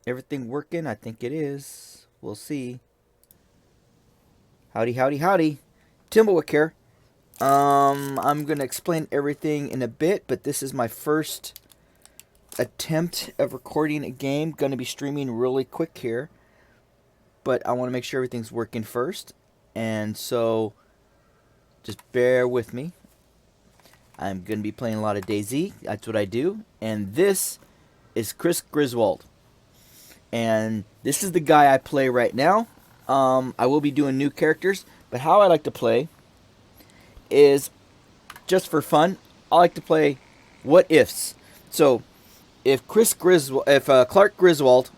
Everything working? I think it is. We'll see. Howdy, howdy, howdy. Timblewick here. I'm gonna explain everything in a bit, but this is my first attempt of recording a game. Gonna be streaming really quick here, but I want to make sure everything's working first, and so just bear with me. I'm gonna be playing a lot of DayZ. That's what I do, and this is Clark Grizwald. And this is the guy I play right now. I will be doing new characters, but how I like to play is just for fun. I like to play what ifs. So if Clark Grizwald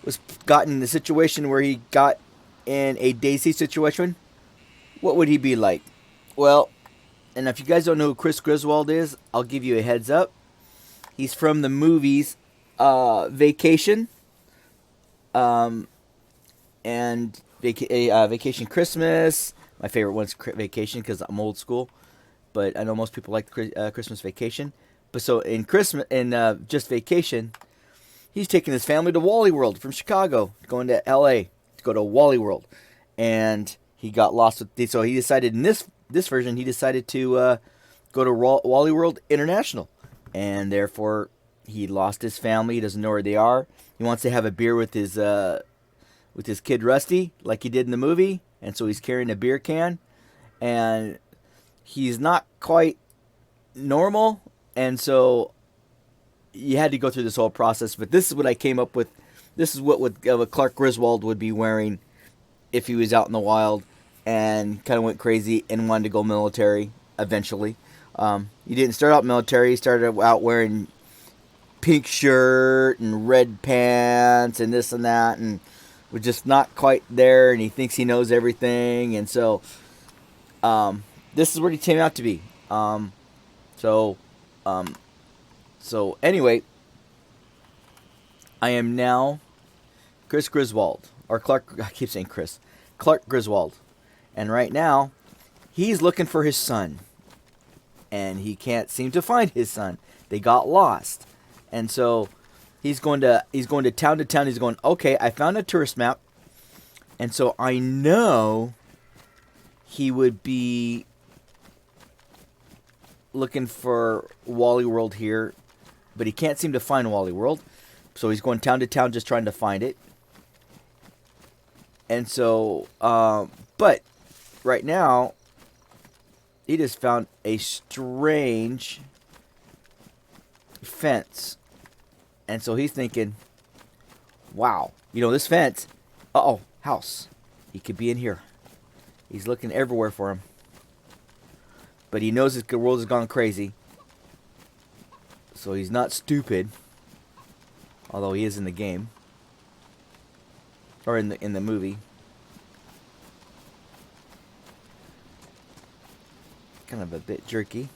was gotten in the situation where he got in a DAYZ situation, what would he be like? Well, and if you guys don't know who Clark Grizwald is, I'll give you a heads up. He's from the movies Vacation, and Vacation Christmas. My favorite one's Vacation because I'm old school, but I know most people like Christmas Vacation. But so in Christmas, in just Vacation, he's taking his family to Wally World from Chicago, going to L.A. to go to Wally World, and he got lost with. So he decided in this version, he decided to go to Wally World International, and therefore he lost his family. He doesn't know where they are. He wants to have a beer with his kid Rusty, like he did in the movie, and so he's carrying a beer can, and he's not quite normal, and so you had to go through this whole process. But this is what I came up with. This is what Clark Grizwald would be wearing if he was out in the wild and kind of went crazy and wanted to go military eventually. He didn't start out military. He started out wearing pink shirt and red pants and this and that, and was just not quite there, and he thinks he knows everything, and so this is what he came out to be. So anyway, I am now Clark Grizwald, or Clark. I keep saying Clark Grizwald, and right now he's looking for his son, and he can't seem to find his son. They got lost. And so he's going to town to town. He's going, okay, I found a tourist map. And so I know he would be looking for Wally World here, but he can't seem to find Wally World. So he's going town to town just trying to find it. And so, but right now, he just found a strange fence. And so he's thinking, wow, this fence, house. He could be in here. He's looking everywhere for him. But he knows his world has gone crazy. So he's not stupid. Although he is in the game. Or in the movie. Kind of a bit jerky.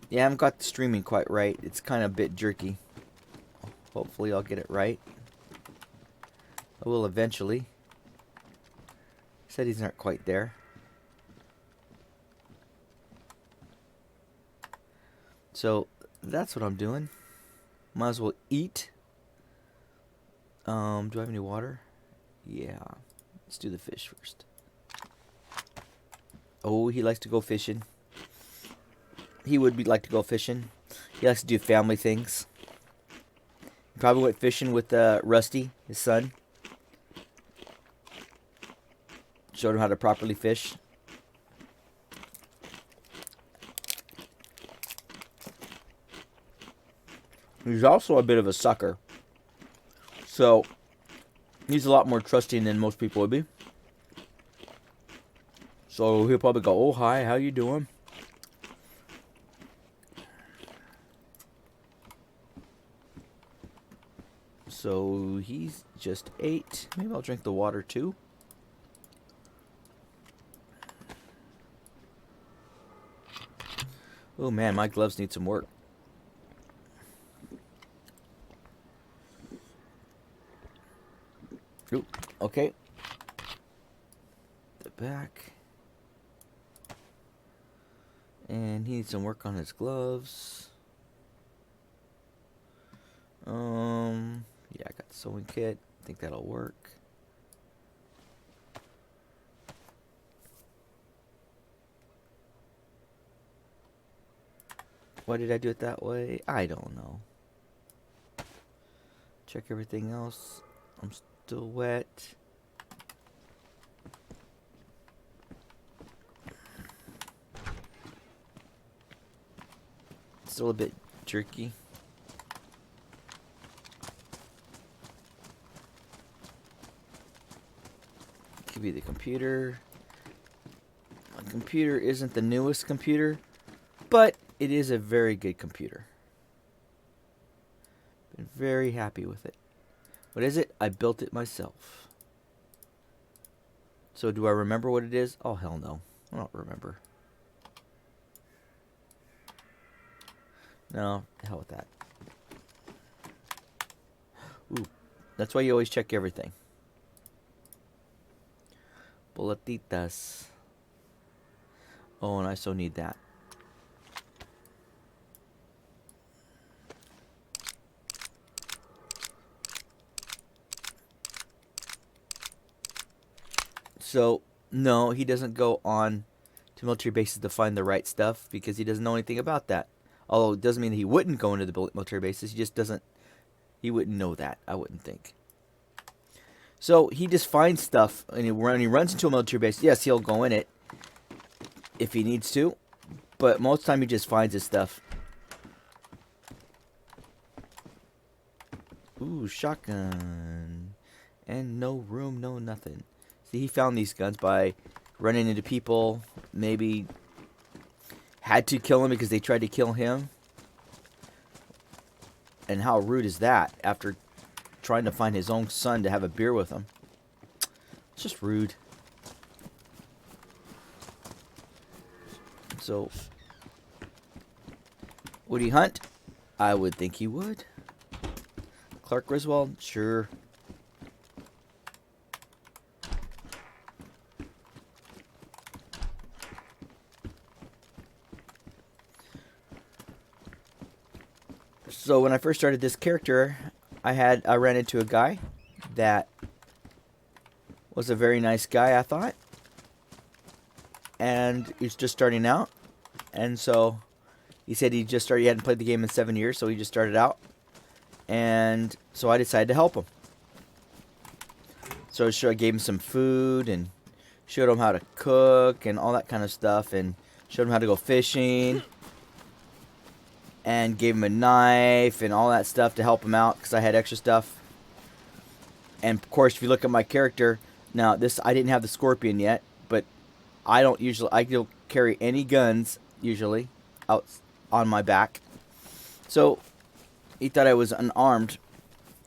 Yeah, I haven't got the streaming quite right. It's kind of a bit jerky. Hopefully I'll get it right. I will eventually. Said he's not quite there. So that's what I'm doing. Might as well eat. Do I have any water? Yeah. Let's do the fish first. Oh, he likes to go fishing. He would like to go fishing. He likes to do family things. He probably went fishing with Rusty, his son. Showed him how to properly fish. He's also a bit of a sucker. So, he's a lot more trusting than most people would be. So, he'll probably go, oh, hi, how you doing? So he's just ate. Maybe I'll drink the water too. Oh man, my gloves need some work. Ooh, okay. The back. And he needs some work on his gloves. Yeah, I got the sewing kit. I think that'll work. Why did I do it that way? I don't know. Check everything else. I'm still wet. Still a bit jerky. Could be the computer. My computer isn't the newest computer, but it is a very good computer. Been very happy with it. What is it? I built it myself. So do I remember what it is? Oh, hell no. I don't remember. No, hell with that. Ooh, that's why you always check everything. Boletitas. Oh, and I so need that. So, no, he doesn't go on to military bases to find the right stuff because he doesn't know anything about that. Although it doesn't mean that he wouldn't go into the military bases. He just doesn't. He wouldn't know that, I wouldn't think. So he just finds stuff, and when he runs into a military base, yes, he'll go in it if he needs to. But most of the time he just finds his stuff. Ooh, shotgun. And no room, no nothing. See, he found these guns by running into people. Maybe had to kill him because they tried to kill him. And how rude is that after trying to find his own son to have a beer with him? It's just rude. So, would he hunt? I would think he would. Clark Grizwald? Sure. So when I first started this character, I ran into a guy that was a very nice guy, I thought. And he's just starting out. And so he said he hadn't played the game in 7 years, so he just started out. And so I decided to help him. So I gave him some food and showed him how to cook and all that kind of stuff, and showed him how to go fishing. And gave him a knife and all that stuff to help him out because I had extra stuff. And of course, if you look at my character, now I didn't have the scorpion yet, but I don't carry any guns usually out on my back. So he thought I was unarmed,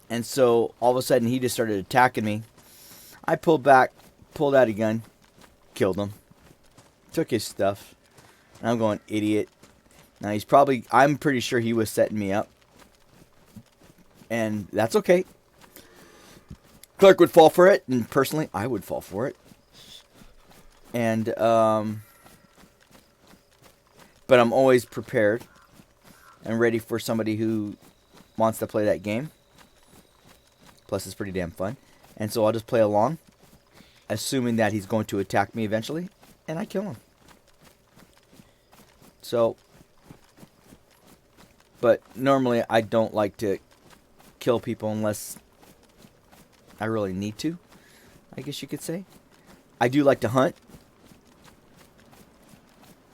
and so all of a sudden he just started attacking me. I pulled out a gun, killed him, took his stuff, and I'm going, idiot. Now I'm pretty sure he was setting me up. And that's okay. Clark would fall for it, and personally, I would fall for it. And, but I'm always prepared and ready for somebody who wants to play that game. Plus, it's pretty damn fun. And so I'll just play along, assuming that he's going to attack me eventually, and I kill him. So, but normally I don't like to kill people unless I really need to, I guess you could say. I do like to hunt,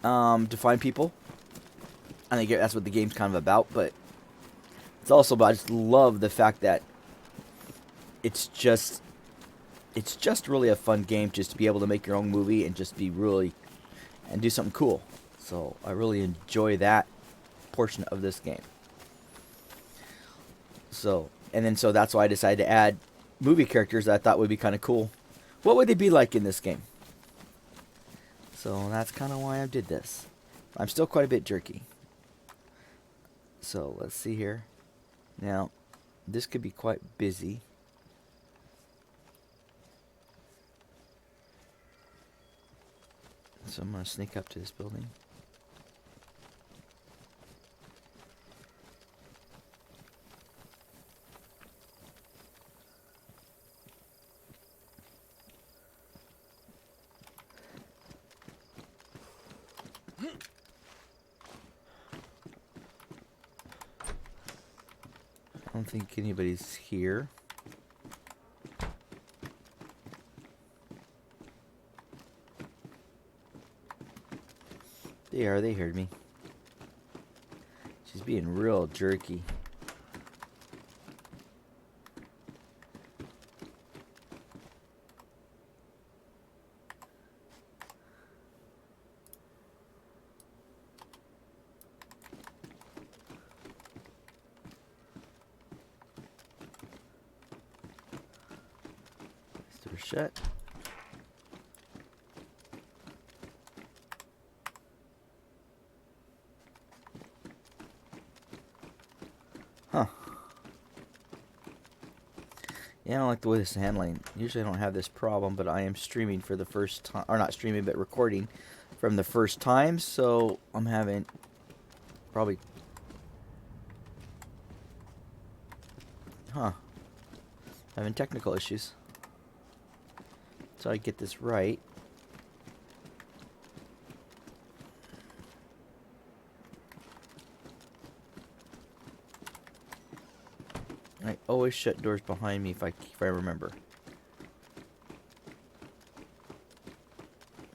to find people. I think that's what the game's kind of about, but it's also about, I just love the fact that it's just really a fun game just to be able to make your own movie and just and do something cool. So I really enjoy that portion of this game. So that's why I decided to add movie characters that I thought would be kind of cool. What would they be like in this game? So that's kind of why I did this. I'm still quite a bit jerky. So let's see here. Now, this could be quite busy. So I'm going to sneak up to this building. I don't think anybody's here. They are. They heard me. She's being real jerky. Door shut. Huh. Yeah, I don't like the way this is handling. Usually I don't have this problem, but I am streaming for the first time. Or not streaming, but recording from the first time. So I'm having probably... having technical issues. So I get this right. I always shut doors behind me if I remember.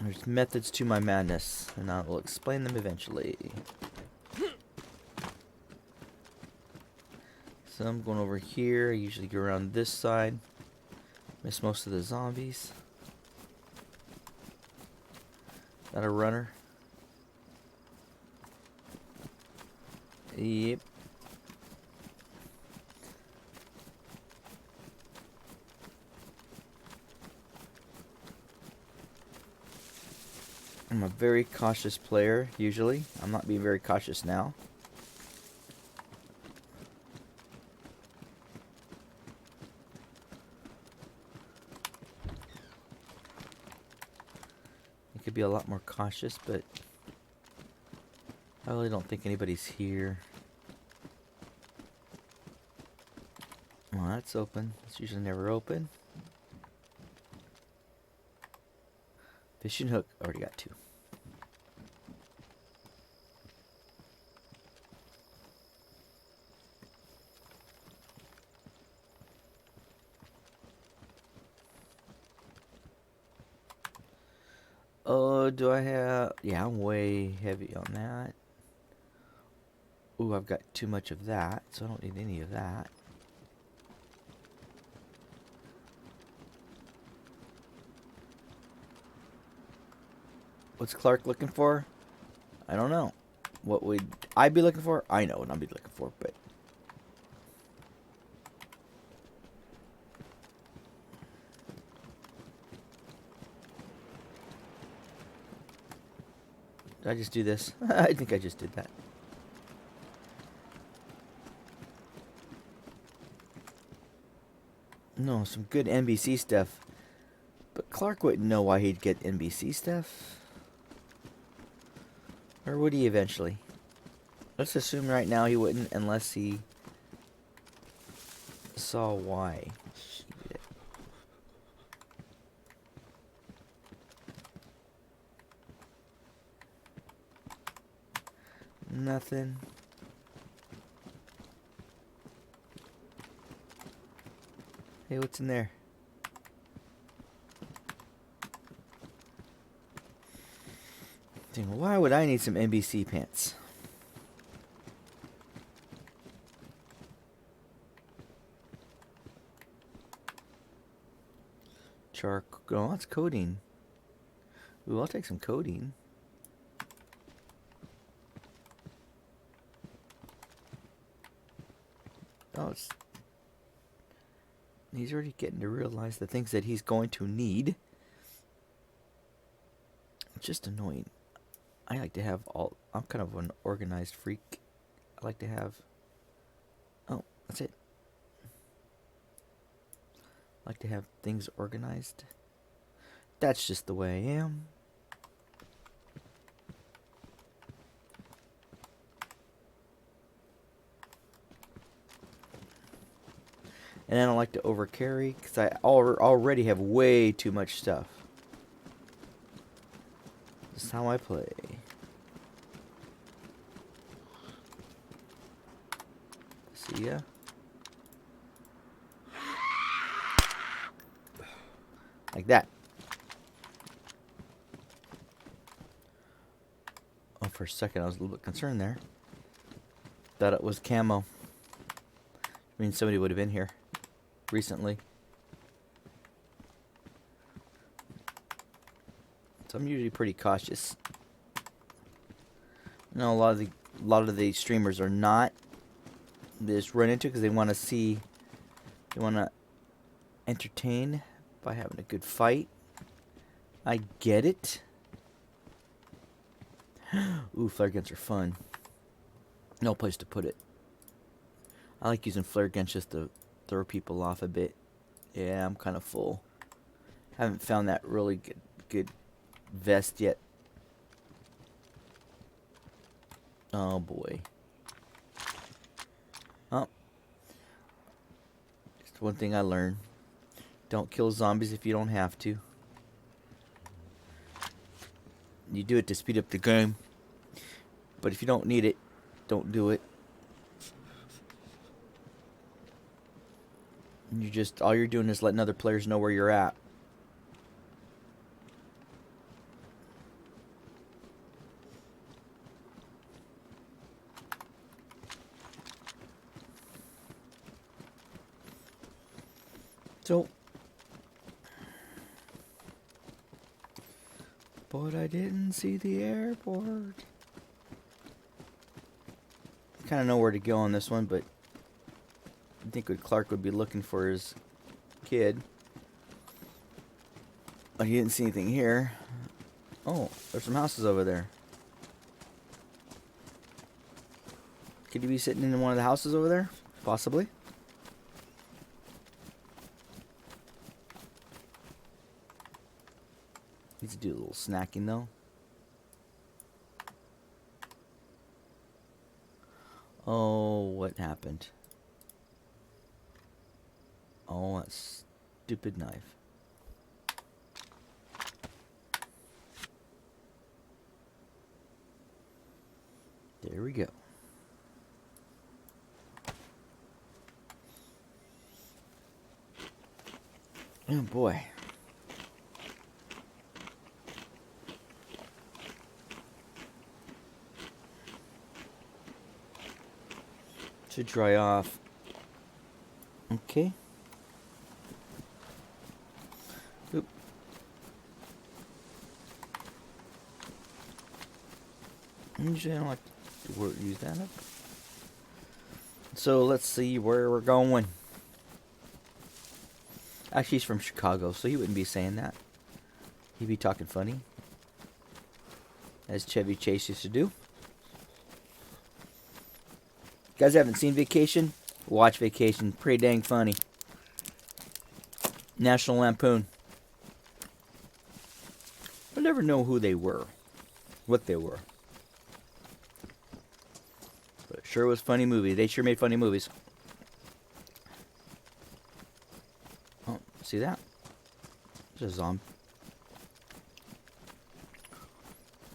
There's methods to my madness, and I will explain them eventually. So I'm going over here. I usually go around this side. Miss most of the zombies. Is that a runner? Yep. I'm a very cautious player, usually. I'm not being very cautious now. I could be a lot more cautious, but I really don't think anybody's here. Well, that's open. It's usually never open. Fishing hook. Already got 2. Oh, do I have... Yeah, I'm way heavy on that. Ooh, I've got too much of that, so I don't need any of that. What's Clark looking for? I don't know. What would I be looking for? I know what I'd be looking for, but... Did I just do this? I think I just did that. No, some good NBC stuff. But Clark wouldn't know why he'd get NBC stuff. Or would he eventually? Let's assume right now he wouldn't unless he saw why. Nothing. Hey, what's in there? Why would I need some NBC pants? Charcoal. Oh, that's codeine. Ooh, I'll take some codeine. Oh, it's... He's already getting to realize the things that he's going to need. It's just annoying. I like to have all... I'm kind of an organized freak. I like to have... Oh, that's it. I like to have things organized. That's just the way I am. And I don't like to overcarry because I already have way too much stuff. This is how I play. See ya. Like that. Oh, for a second I was a little bit concerned there. Thought it was camo. I mean, somebody would have been here recently. So I'm usually pretty cautious. I know a lot of the streamers are not. They just run into because they want to see, they want to entertain by having a good fight. I get it. Ooh, flare guns are fun. No place to put it. I like using flare guns just to throw people off a bit. Yeah, I'm kind of full. Haven't found that really good vest yet. Oh boy. Oh. Just one thing I learned. Don't kill zombies if you don't have to. You do it to speed up the game. But if you don't need it, don't do it. You just, all you're doing is letting other players know where you're at. So, but I didn't see the airport. Kind of know where to go on this one, but I think Clark would be looking for his kid. But he didn't see anything here. Oh, there's some houses over there. Could he be sitting in one of the houses over there? Possibly. Needs to do a little snacking though. Oh, what happened? Oh, that stupid knife. There we go. Oh boy. Should dry off. Okay. Oop. Usually I don't like to use that up. So let's see where we're going. Actually, he's from Chicago, so he wouldn't be saying that. He'd be talking funny, as Chevy Chase used to do. You guys haven't seen Vacation? Watch Vacation. Pretty dang funny. National Lampoon. I'll never know who they were. What they were. But it sure was funny movie. They sure made funny movies. Oh, see that? There's a zombie.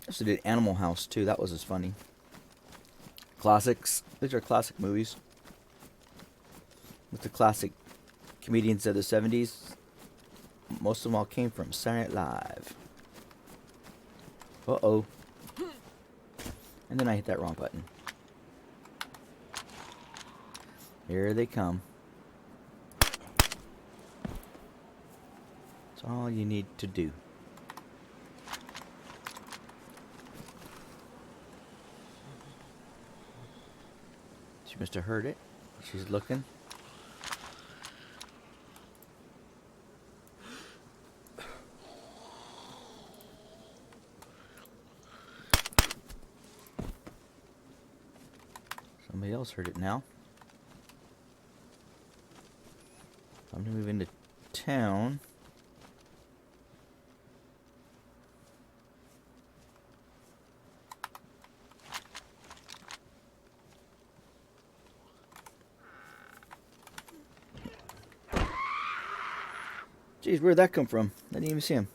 I also did Animal House too. That was as funny. Classics. These are classic movies. With the classic comedians of the 70s. Most of them all came from Saturday Night Live. Uh-oh. And then I hit that wrong button. Here they come. That's all you need to do. She must have heard it. She's looking. Somebody else heard it now. I'm gonna move into town. Jeez, where'd that come from? I didn't even see him.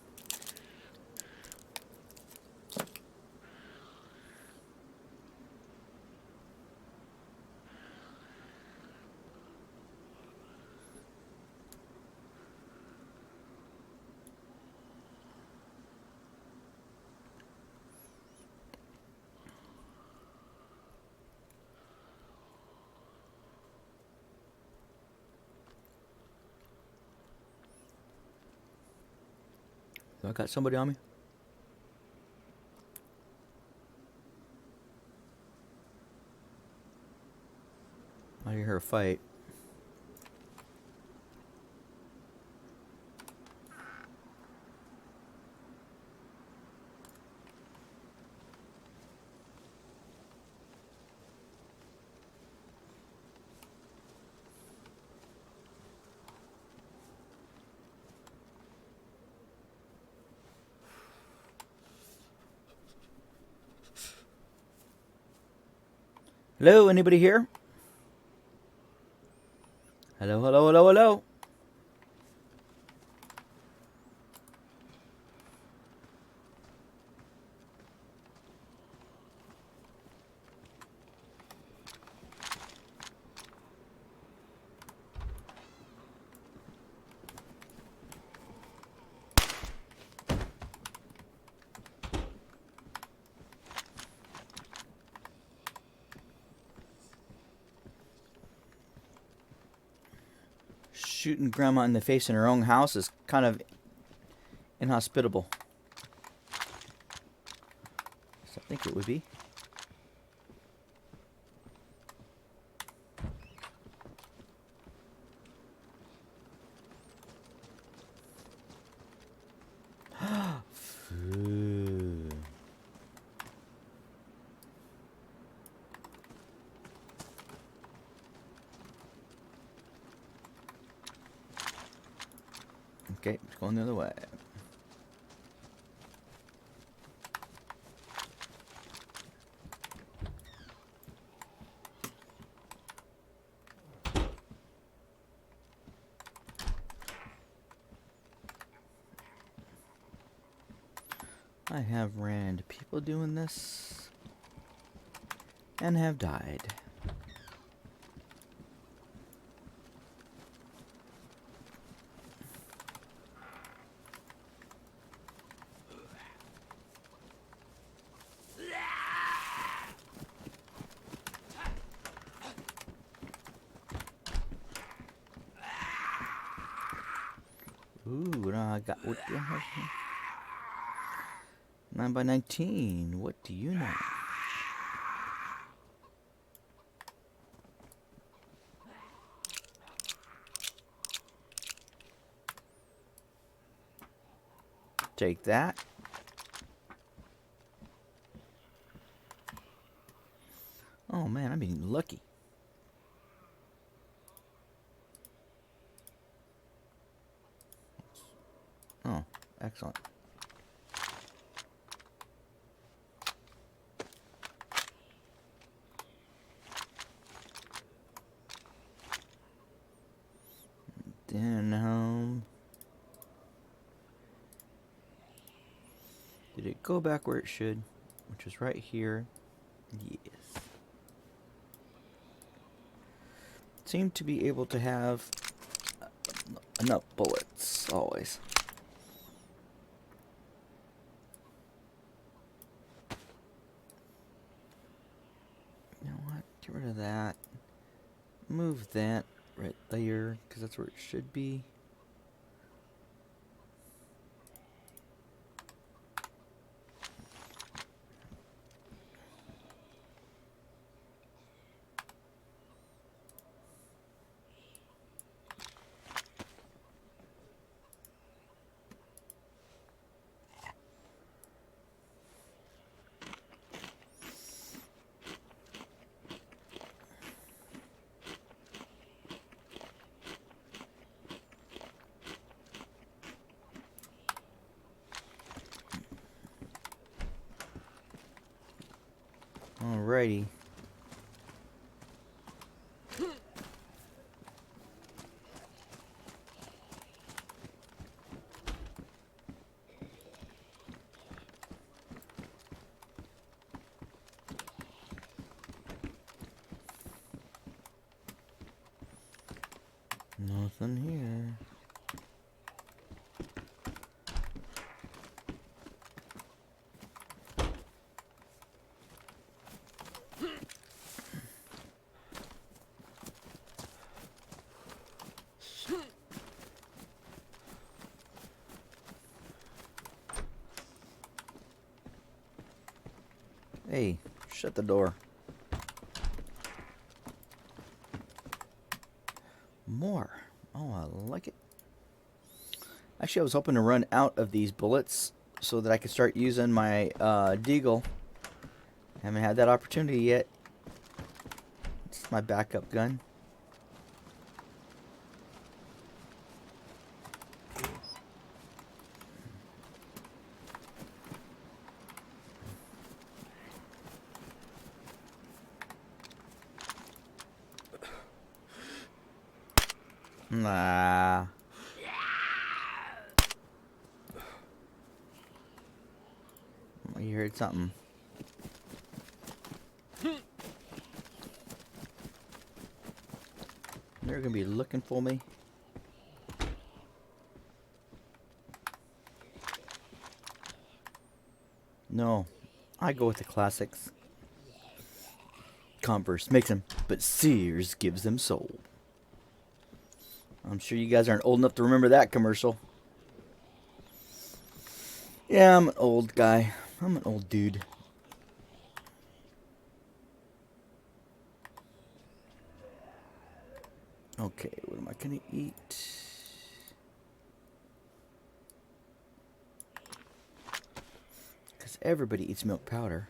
I got somebody on me. I hear a fight. Hello, anybody here? Hello, hello, hello, hello. Shooting grandma in the face in her own house is kind of inhospitable. So I think it would be. Food. Okay, it's going the other way. I have ran into people doing this and have died. Ooh, I got what do I have here? 9 by 19. What do you know? Take that. Oh man, I'm being lucky. Oh, excellent. Then home. Did it go back where it should? Which is right here. Yes. Seem to be able to have enough bullets always. You know what? Get rid of that. Move that right there, because that's where it should be. Alrighty. Nothing here. Hey, shut the door. More. Oh, I like it. Actually, I was hoping to run out of these bullets so that I could start using my Deagle. Haven't had that opportunity yet. It's my backup gun. Nah. You heard something. They're gonna be looking for me. No, I go with the classics. Converse makes them, but Sears gives them soul. I'm sure you guys aren't old enough to remember that commercial. Yeah, I'm an old guy. I'm an old dude. Okay, what am I gonna eat? Because everybody eats milk powder.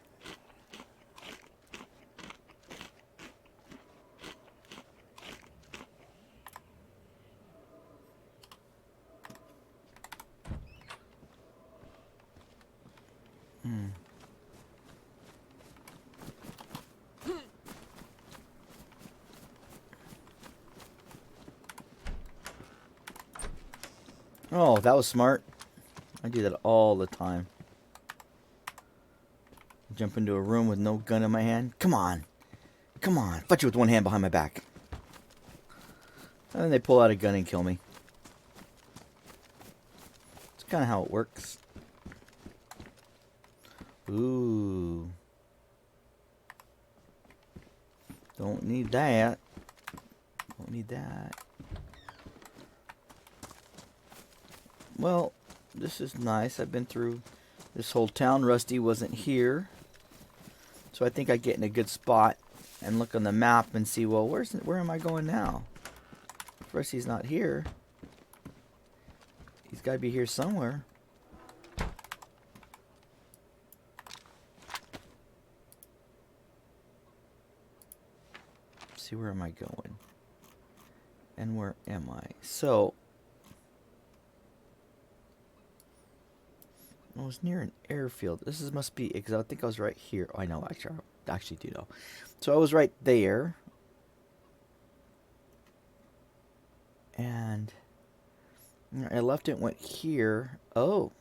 Oh, that was smart. I do that all the time. Jump into a room with no gun in my hand. Come on. Come on. Fight you with one hand behind my back. And then they pull out a gun and kill me. It's kind of how it works. Ooh. Don't need that. Don't need that. Well, this is nice. I've been through this whole town. Rusty wasn't here. So I think I get in a good spot and look on the map and see, well, where am I going now? If Rusty's not here, he's got to be here somewhere. Let's see, where am I going? And where am I? So, I was near an airfield. This must be, because I think I was right here. Oh, I know, actually, I actually do know. So I was right there. And I left it, went here. Oh.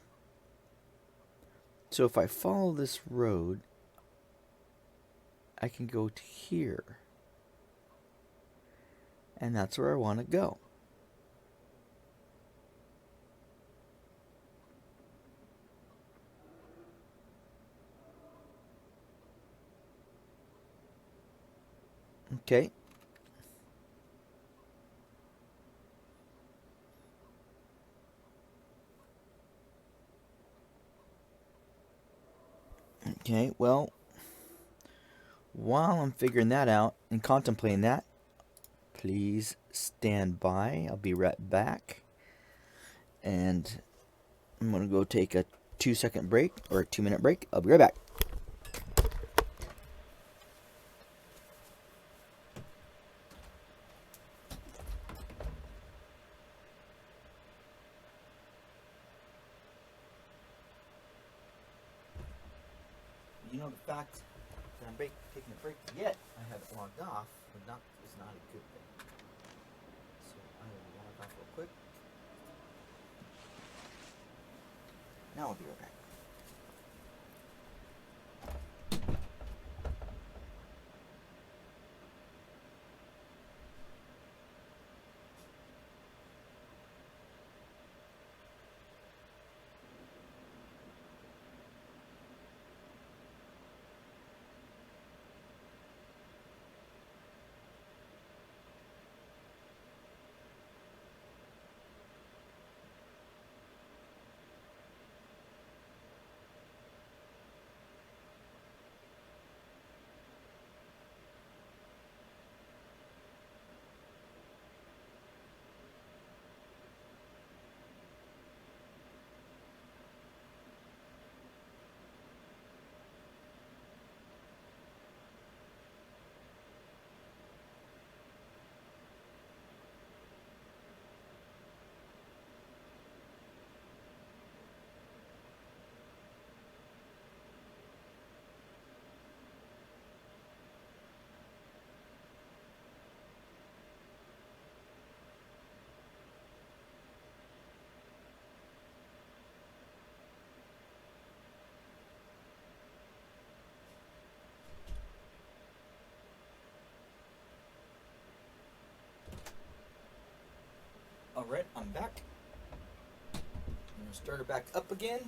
So if I follow this road, I can go to here. And that's where I want to go. Okay. Okay, well, while I'm figuring that out and contemplating that, please stand by. I'll be right back. And I'm going to go take a 2-second break, or a 2-minute break. I'll be right back. You know, the fact that I'm taking a break yet I haven't logged off is not a good thing. So I will log off real quick. Now I'll be right back. Alright, I'm back. I'm going to start it back up again.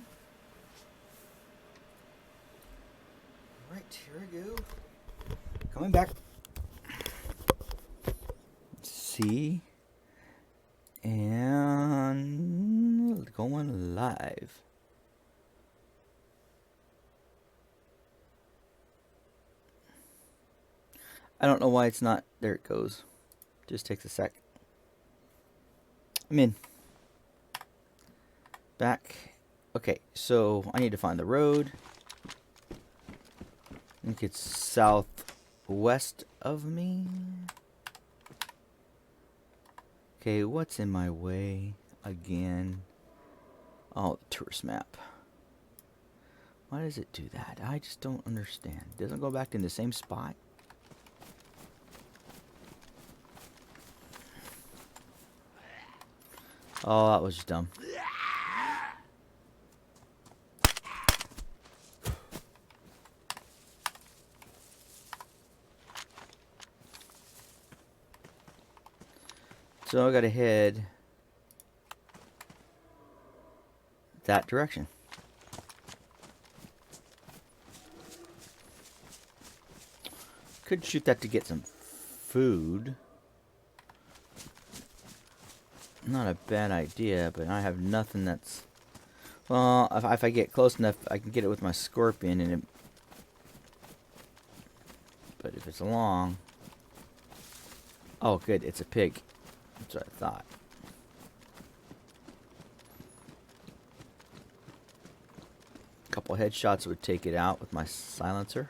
Alright, here we go. Coming back. See. And going live. I don't know why it's not. There it goes. Just takes a sec. I'm in. Back. Okay, so I need to find the road. I think it's southwest of me. Okay, what's in my way again? Oh, the tourist map. Why does it do that? I just don't understand. It doesn't go back in the same spot. Oh, that was just dumb. So I gotta head that direction. Could shoot that to get some food. Not a bad idea, but I have nothing that's... Well, if I get close enough, I can get it with my scorpion, and it... But if it's long... Oh, good, it's a pig. That's what I thought. A couple headshots would take it out with my silencer.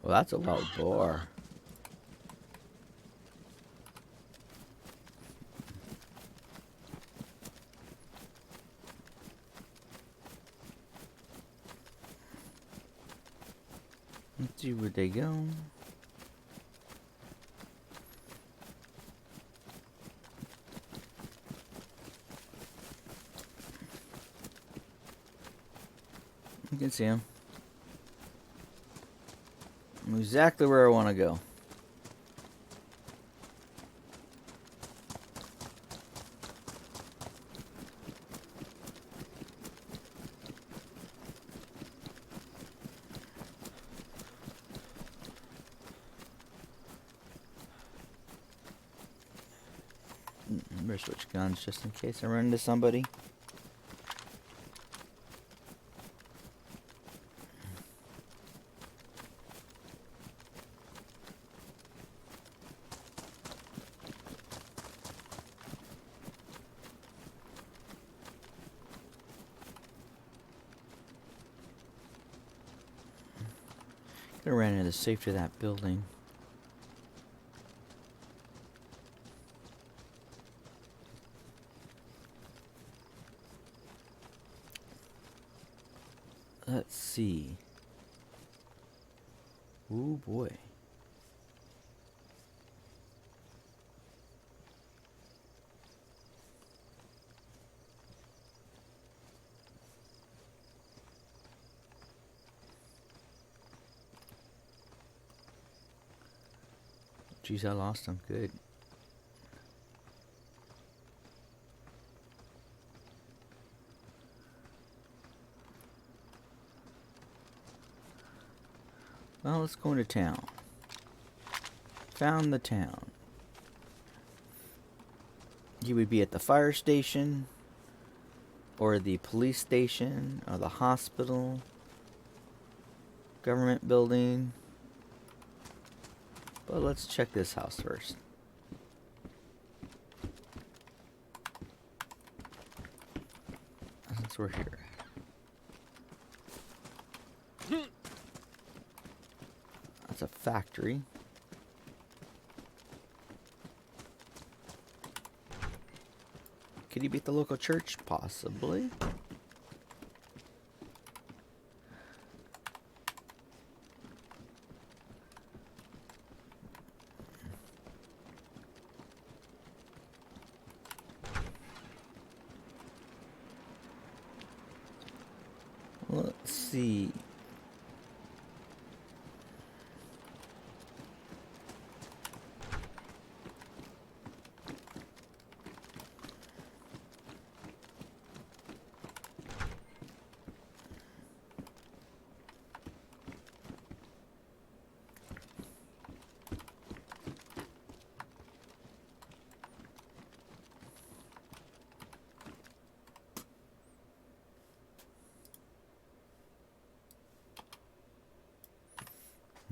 Well, that's a wild boar. Let's see where they go. You can see them. I'm exactly where I want to go. Better switch guns just in case I run into somebody. Could have ran into the safety of that building. Let's see. Oh boy. Jeez, I lost him. Good. Well, let's go into town. Found the town. You would be at the fire station, or the police station, or the hospital, government building. But let's check this house first. Since we're here. That's a factory. Could he be at the local church? Possibly. Let's see.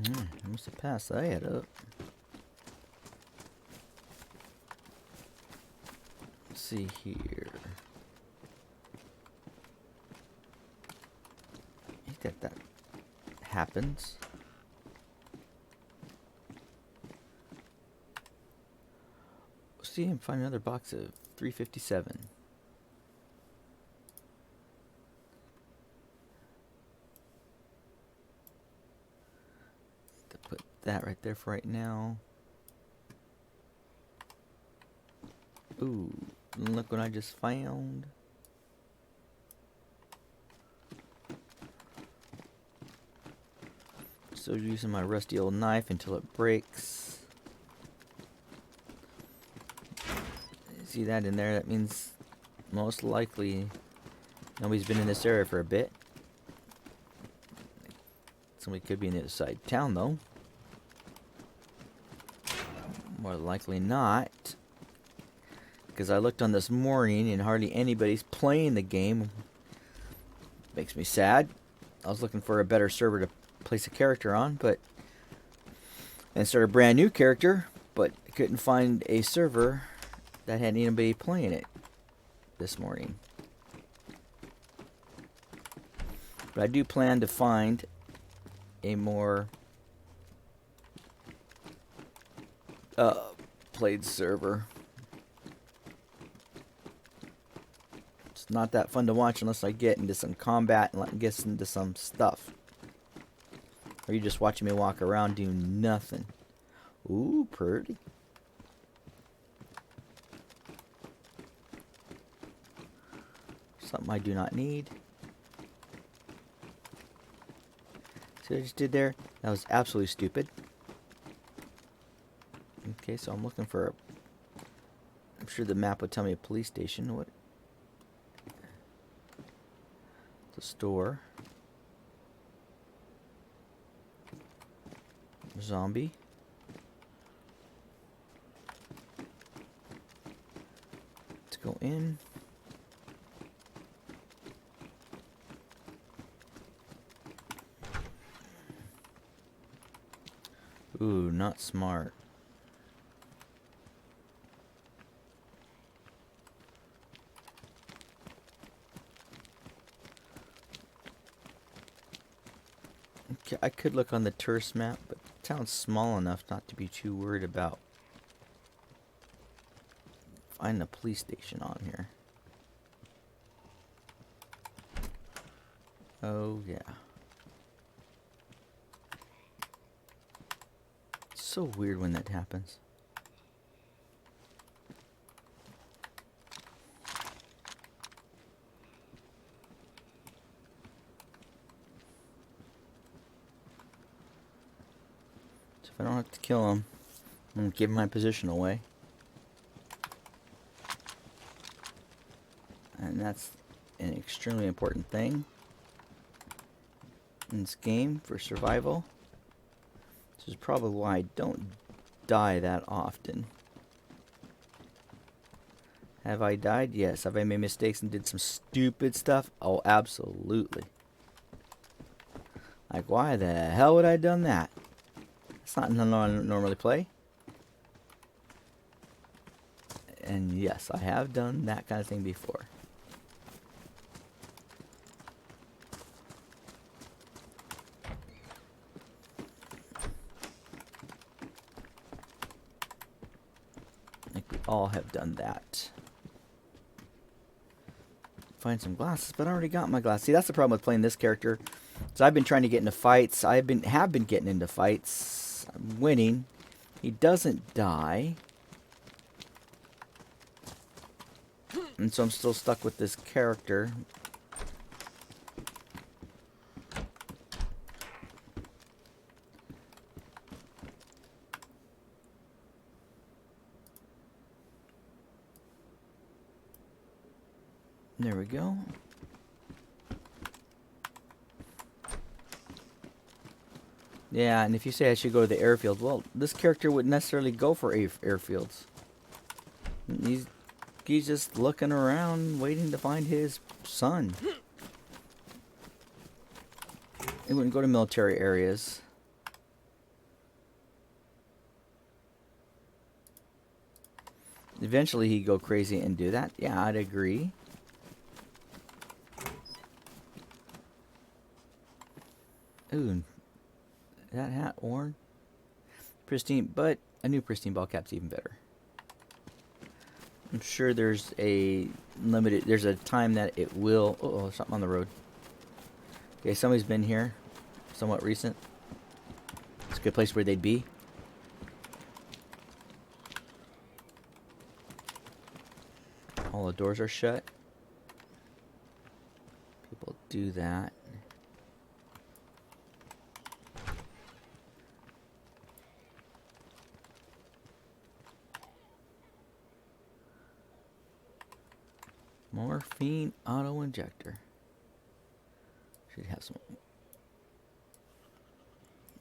I must have passed that up. Let's see here. I think that happens. See and find another box of 357. Put that right there for right now. Ooh, look what I just found. So using my rusty old knife until it breaks. See that in there? That means most likely nobody's been in this area for a bit. Somebody could be on the other side of town though. More likely not. Because I looked on this morning and hardly anybody's playing the game. Makes me sad. I was looking for a better server to place a character on, and start a brand new character, but I couldn't find a server that had anybody playing it this morning. But I do plan to find a more played server. It's not that fun to watch unless I get into some combat and get into some stuff. Or you just watching me walk around doing nothing. Ooh, pretty. Something I do not need. See what I just did there? That was absolutely stupid. Okay, so I'm looking for I'm sure the map would tell me a police station. What? The store. Zombie. Let's go in. Ooh, not smart. Okay, I could look on the tourist map, but the town's small enough not to be too worried about finding a police station on here. Oh, yeah. It's so weird when that happens. So if I don't have to kill him, I'm going to give my position away. And that's an extremely important thing in this game for survival. This is probably why I don't die that often. Have I died? Yes. Have I made mistakes and did some stupid stuff? Oh, absolutely. Like, why the hell would I have done that? That's not how I normally play. And yes, I have done that kind of thing before. I think we all have done that. find some glasses, but I already got my glasses. See, that's the problem with playing this character. So I've been trying to get into fights. Have been getting into fights. I'm winning. He doesn't die. And so I'm still stuck with this character. There we go. Yeah, and if you say I should go to the airfield, well, this character wouldn't necessarily go for airfields. He's just looking around, waiting to find his son. He wouldn't go to military areas. Eventually he'd go crazy and do that. Yeah, I'd agree. Ooh, that hat worn. Pristine, but a new pristine ball cap's even better. I'm sure there's a time that it will. Uh-oh, something on the road. Okay, somebody's been here, somewhat recent. It's a good place where they'd be. All the doors are shut. People do that. Morphine auto injector. Should have some.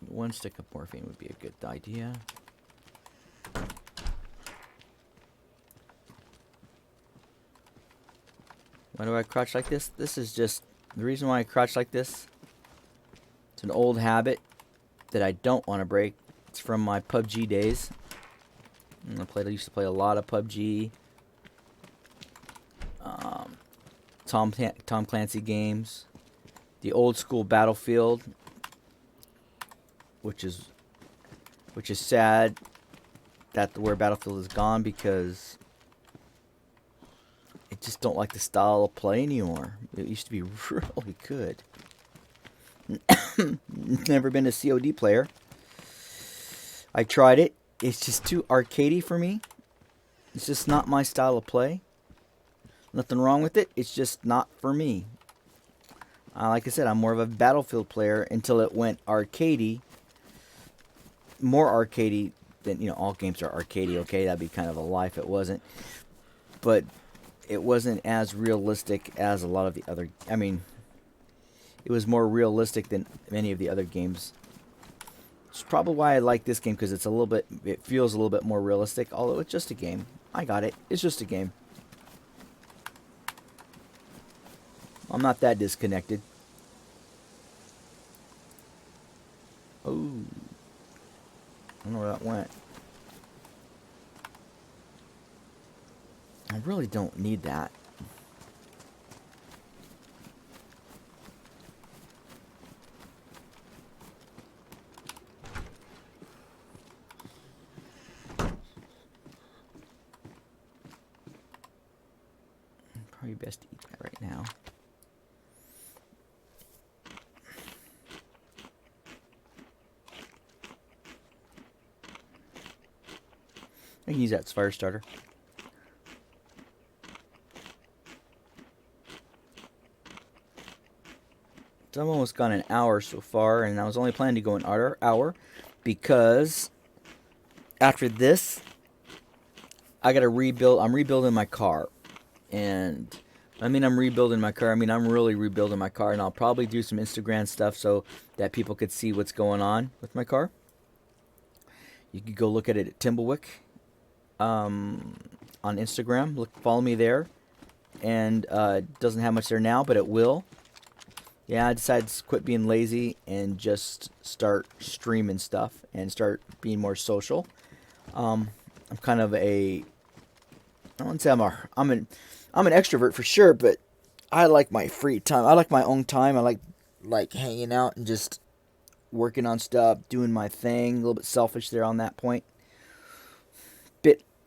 One stick of morphine would be a good idea. Why do I crouch like this? This is just the reason why I crouch like this. It's an old habit that I don't want to break. It's from my PUBG days. I used to play a lot of PUBG. Tom Clancy games, the old school Battlefield, which is sad that where Battlefield is gone, because I just don't like the style of play anymore. It used to be really good. Never been a COD player. I tried it. It's just too arcadey for me. It's just not my style of play. Nothing wrong with it. It's just not for me. Like I said, I'm more of a Battlefield player until it went arcadey. More arcadey than, all games are arcadey, okay? That'd be kind of a lie if it wasn't. But it wasn't as realistic as a lot of the other... it was more realistic than many of the other games. It's probably why I like this game, because it feels a little bit more realistic, although it's just a game. I got it. It's just a game. I'm not that disconnected. Oh. I don't know where that went. I really don't need that. Probably best to eat that right now. I can use that as fire starter. So I've almost gone an hour so far, and I was only planning to go an hour because after this, I got to rebuild. I'm rebuilding my car, and I'm rebuilding my car. I'm really rebuilding my car, and I'll probably do some Instagram stuff so that people could see what's going on with my car. You could go look at it at Timblewick. On Instagram, follow me there, and it doesn't have much there now, but it will. Yeah, I decided to quit being lazy and just start streaming stuff and start being more social. I'm kind of I wouldn't say I'm an extrovert for sure, but I like my free time. I like my own time. I like hanging out and just working on stuff, doing my thing. A little bit selfish there on that point.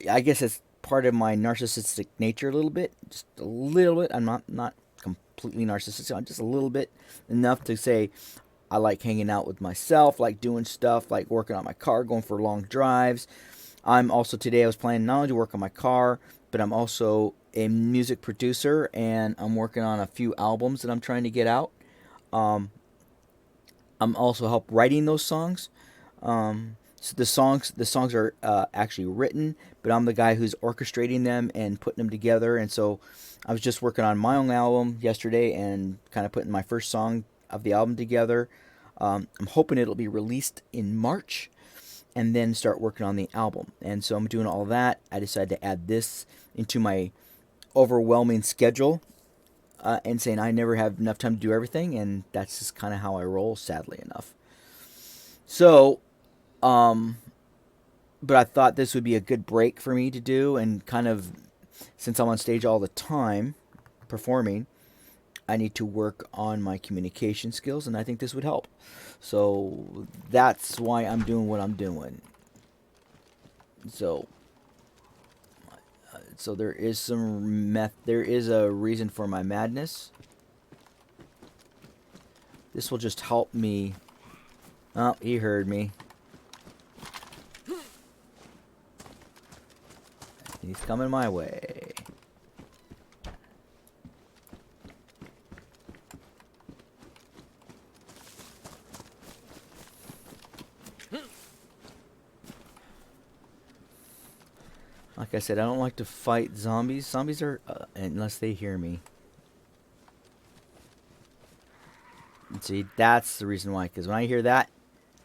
I guess it's part of my narcissistic nature a little bit. Just a little bit. I'm not completely narcissistic. I'm just a little bit enough to say I like hanging out with myself, like doing stuff, like working on my car, going for long drives. I'm also today I was planning not only to work on my car, but I'm also a music producer, and I'm working on a few albums that I'm trying to get out. Um, I'm also help writing those songs. So the songs are actually written, but I'm the guy who's orchestrating them and putting them together. And so I was just working on my own album yesterday and kind of putting my first song of the album together. I'm hoping it'll be released in March, and then start working on the album. And so I'm doing all that. I decided to add this into my overwhelming schedule, and saying I never have enough time to do everything, and that's just kind of how I roll, sadly enough. So, um, but I thought this would be a good break for me to do, and kind of, since I'm on stage all the time performing, I need to work on my communication skills, and I think this would help. So that's why I'm doing what I'm doing. So, so there is there is a reason for my madness. This will just help me. Oh, he heard me. He's coming my way. Like I said, I don't like to fight zombies. Zombies are, unless they hear me. And see, that's the reason why. Because when I hear that,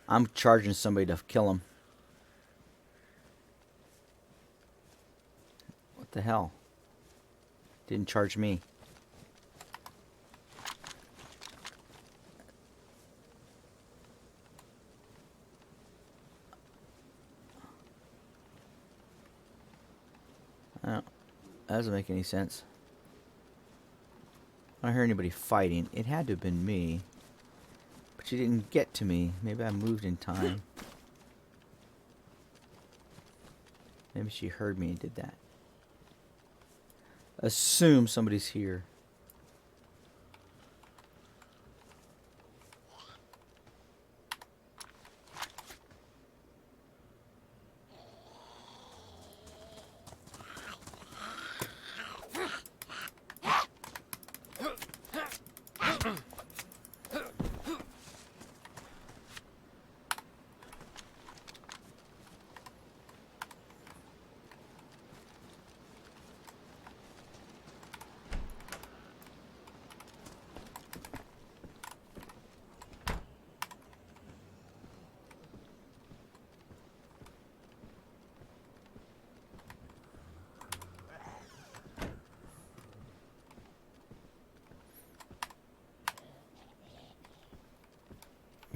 I'm charging somebody to kill them. What the hell? Didn't charge me. That doesn't make any sense. I don't hear anybody fighting. It had to have been me. But she didn't get to me. Maybe I moved in time. Maybe she heard me and did that. Assume somebody's here.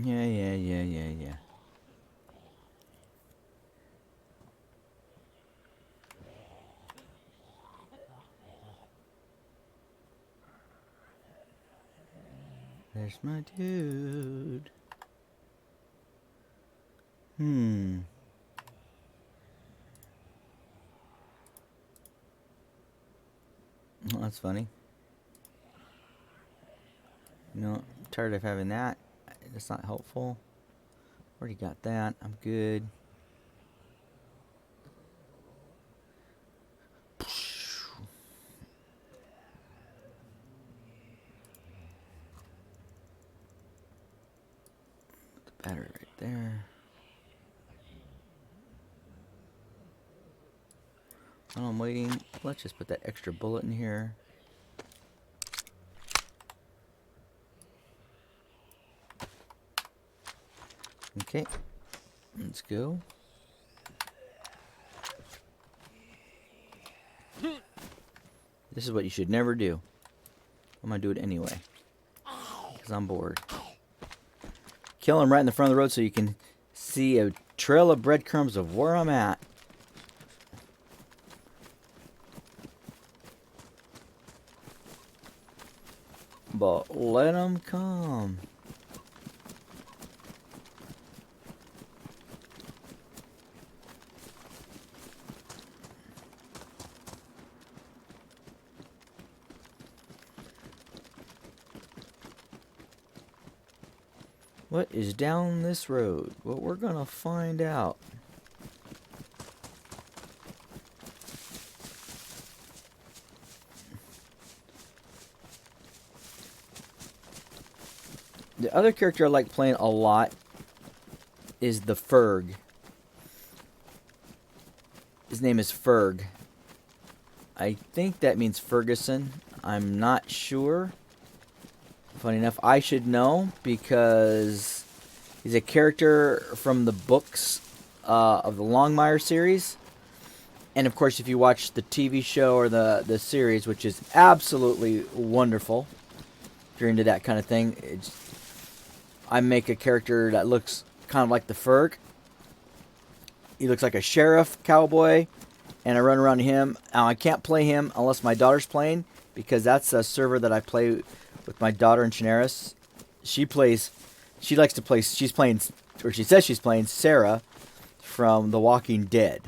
Yeah. There's my dude. Well, that's funny. You know, I'm tired of having that. That's not helpful. Already got that. I'm good. The battery right there. While I'm waiting, let's just put that extra bullet in here. Okay, let's go. This is what you should never do. I'm gonna do it anyway, because I'm bored. Kill him right in the front of the road so you can see a trail of breadcrumbs of where I'm at. But let them come. What is down this road? Well, we're gonna find out. The other character I like playing a lot is the Ferg. His name is Ferg. I think that means Ferguson. I'm not sure. Funny enough, I should know because he's a character from the books of the Longmire series. And of course, if you watch the TV show or the series, which is absolutely wonderful, if you're into that kind of thing, I make a character that looks kind of like the Ferg. He looks like a sheriff cowboy, and I run around him. Now, I can't play him unless my daughter's playing, because that's a server that I play with my daughter in Chinaris. She likes to play, she says she's playing Sarah from The Walking Dead.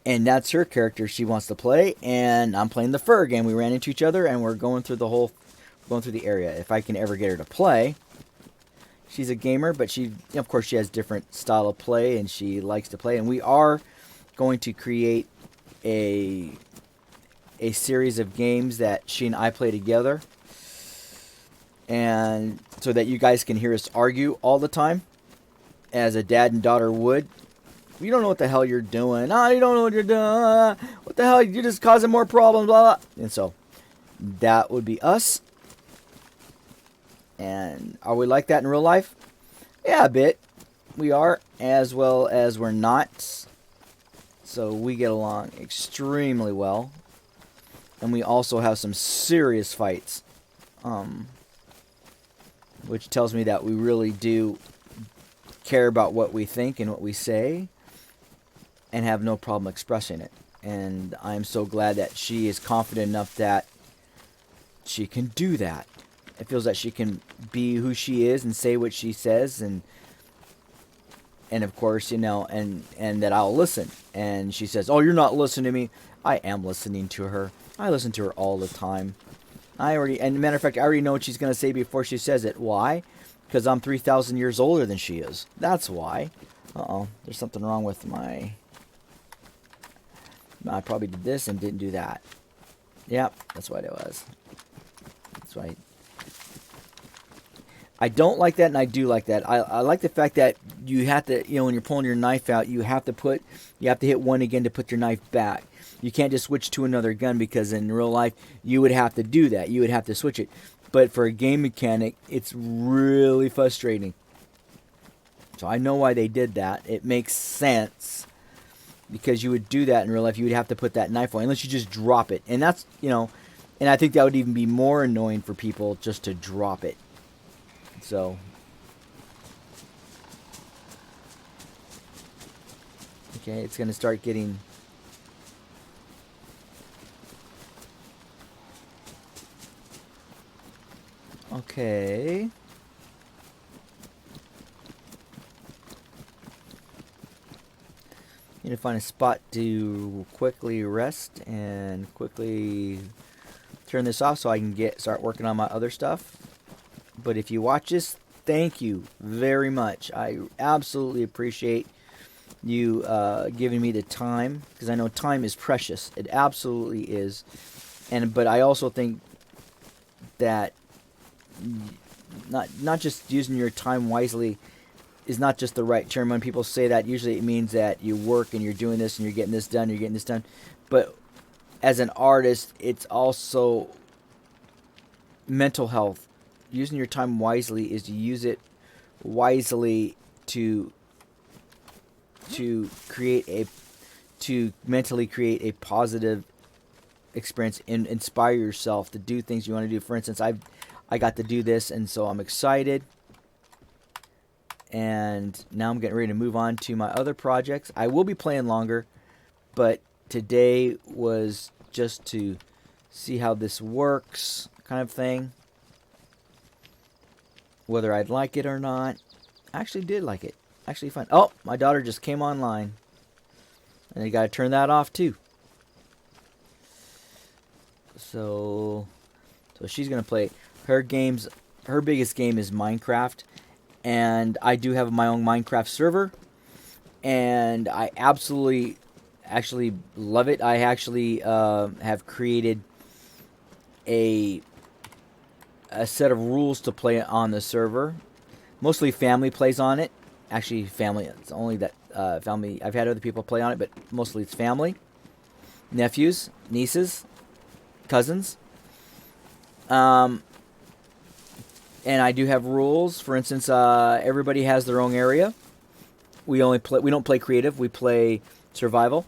And that's her character she wants to play, and I'm playing the Ferg, and we ran into each other, and we're going through the area. If I can ever get her to play. She's a gamer, but of course, she has different style of play, and she likes to play. And we are going to create a series of games that she and I play together, and so that you guys can hear us argue all the time, as a dad and daughter would. You don't know what the hell you're doing. You don't know what you're doing. What the hell? You're just causing more problems. Blah, blah. And so that would be us. And are we like that in real life? Yeah, a bit. We are, as well as we're not. So we get along extremely well. And we also have some serious fights. Which tells me that we really do care about what we think and what we say, and have no problem expressing it. And I'm so glad that she is confident enough that she can do that. It feels that she can be who she is and say what she says, and of course, and that I'll listen. And she says, "Oh, you're not listening to me." I am listening to her. I listen to her all the time. And matter of fact, I already know what she's going to say before she says it. Why? Because I'm 3,000 years older than she is. That's why. There's something wrong with my... I probably did this and didn't do that. Yep, that's what it was. That's right. I don't like that, and I do like that. I like the fact that you have to, when you're pulling your knife out, you have to hit one again to put your knife back. You can't just switch to another gun, because in real life, you would have to do that. You would have to switch it. But for a game mechanic, it's really frustrating. So I know why they did that. It makes sense, because you would do that in real life. You would have to put that knife away, unless you just drop it. And that's, and I think that would even be more annoying for people just to drop it. So, okay, it's going to start getting... Okay. Need to find a spot to quickly rest and quickly turn this off so I can start working on my other stuff. But if you watch this, thank you very much. I absolutely appreciate you giving me the time, because I know time is precious. It absolutely is. But I also think that not just using your time wisely is not just the right term. When people say that, usually it means that you work and you're doing this and you're getting this done, But as an artist, it's also mental health. Using your time wisely is to use it wisely to mentally create a positive experience and inspire yourself to do things you want to do. For instance, I got to do this, and so I'm excited. And now I'm getting ready to move on to my other projects. I will be playing longer, but today was just to see how this works, kind of thing. Whether I'd like it or not. I actually did like it. Actually fun. Oh, my daughter just came online. And I got to turn that off too. So she's going to play her games. Her biggest game is Minecraft. and I do have my own Minecraft server, and I absolutely actually love it. I actually have created a set of rules to play on the server. Mostly family plays on it. Actually, family. It's only that family. I've had other people play on it, but mostly it's family, nephews, nieces, cousins. Um, and I do have rules. For instance, everybody has their own area. We only play. We don't play creative. We play survival,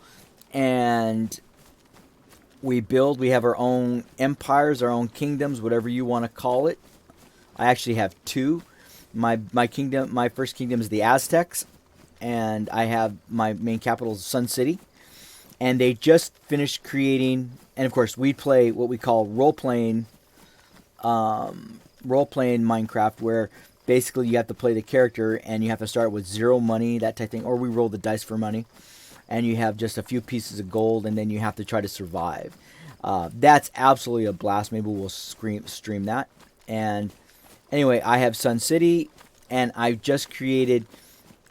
and we build. We have our own empires, our own kingdoms, whatever you want to call it. I actually have two. My kingdom, my first kingdom is the Aztecs, and I have my main capital is Sun City. And they just finished creating, and of course we play what we call role playing Minecraft, where basically you have to play the character and you have to start with zero money, that type of thing, or we roll the dice for money, and you have just a few pieces of gold, and then you have to try to survive. That's absolutely a blast. Maybe we'll stream that. And anyway, I have Sun City, and I've just created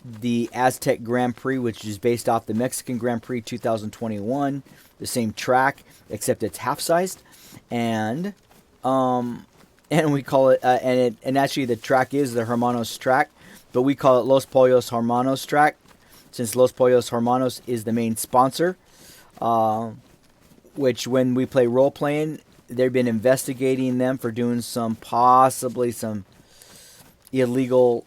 the Aztec Grand Prix, which is based off the Mexican Grand Prix 2021, the same track, except it's half-sized, and we call it, and actually the track is the Hermanos track, but we call it Los Pollos Hermanos track, since Los Pollos Hermanos is the main sponsor, which when we play role-playing, they've been investigating them for doing possibly some illegal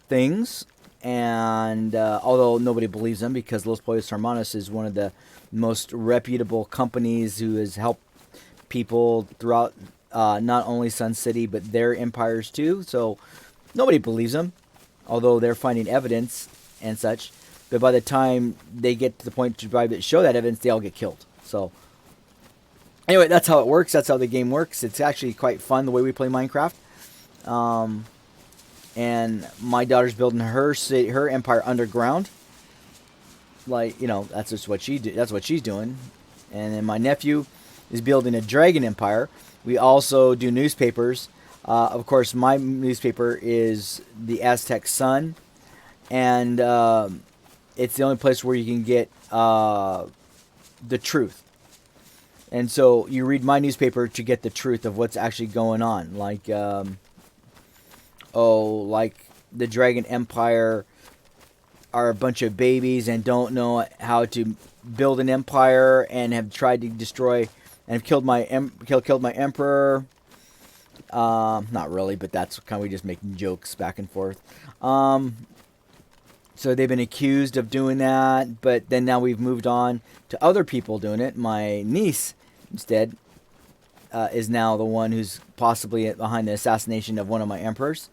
things. And although nobody believes them, because Los Pollos Hermanos is one of the most reputable companies who has helped people throughout not only Sun City, but their empires too. So nobody believes them, although they're finding evidence and such. But by the time they get to the point to show that evidence, they all get killed. So anyway, that's how it works. That's how the game works. It's actually quite fun the way we play Minecraft. And my daughter's building her empire underground. Like, that's just what that's what she's doing. And then my nephew is building a dragon empire. We also do newspapers. Of course, my newspaper is the Aztec Sun, and it's the only place where you can get the truth. And so you read my newspaper to get the truth of what's actually going on. Like, like the Dragon Empire are a bunch of babies and don't know how to build an empire, and have tried to destroy and have killed my emperor. Not really, but that's kind of, we just making jokes back and forth. So they've been accused of doing that, but then now we've moved on to other people doing it. My niece, instead, is now the one who's possibly behind the assassination of one of my emperors.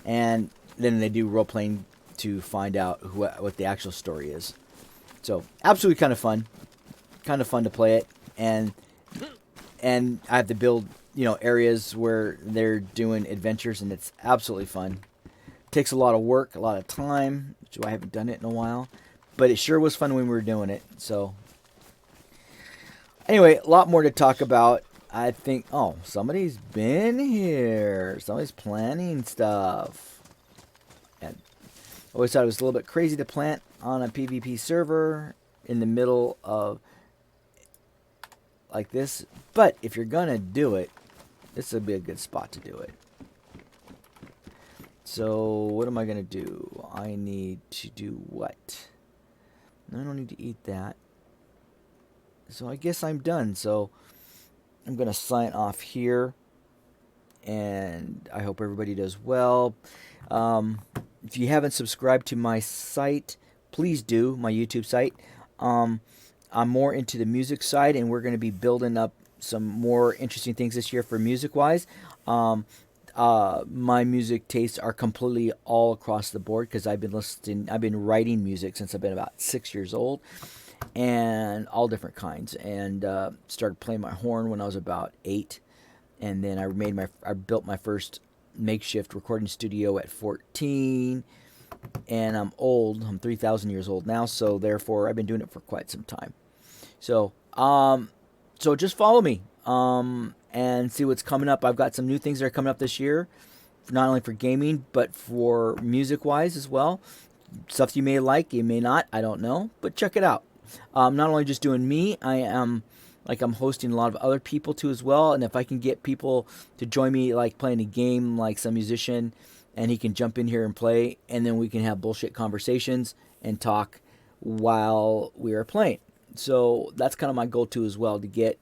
And then they do role-playing to find out what the actual story is. So, absolutely kind of fun. Kind of fun to play it. And I have to build, areas where they're doing adventures, and it's absolutely fun. Takes a lot of work, a lot of time, which I haven't done it in a while. But it sure was fun when we were doing it. So, anyway, a lot more to talk about. I think, somebody's been here. Somebody's planting stuff. And I always thought it was a little bit crazy to plant on a PvP server in the middle of like this. But if you're going to do it, this would be a good spot to do it. So what am I going to do? I need to do what? I don't need to eat that. So I guess I'm done. So I'm going to sign off here, and I hope everybody does well. If you haven't subscribed to my site, please do, my YouTube site. I'm more into the music side, and we're going to be building up some more interesting things this year for music-wise. My music tastes are completely all across the board, because I've been writing music since I've been about 6 years old. And all different kinds, and started playing my horn when I was about 8, and then I built my first makeshift recording studio at 14, and I'm old. I'm 3,000 years old now, so therefore I've been doing it for quite some time. So so just follow me and see what's coming up. I've got some new things that are coming up this year, not only for gaming but for music wise as well. Stuff you may like, you may not, I don't know, but check it out. Not only just doing me, I'm hosting a lot of other people too as well. And if I can get people to join me, like playing a game, like some musician, and he can jump in here and play, and then we can have bullshit conversations and talk while we are playing. So that's kind of my goal too as well, to get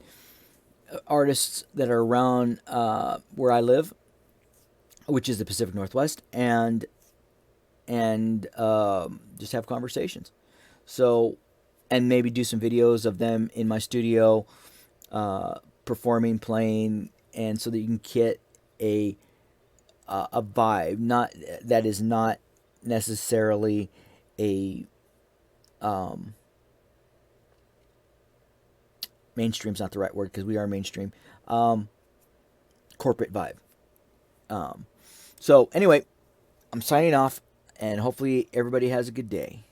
artists that are around where I live, which is the Pacific Northwest, and just have conversations. So, and maybe do some videos of them in my studio, performing, playing, and so that you can get a vibe. Not that is not necessarily a mainstream's not the right word because we are mainstream. Corporate vibe. So anyway, I'm signing off, and hopefully everybody has a good day.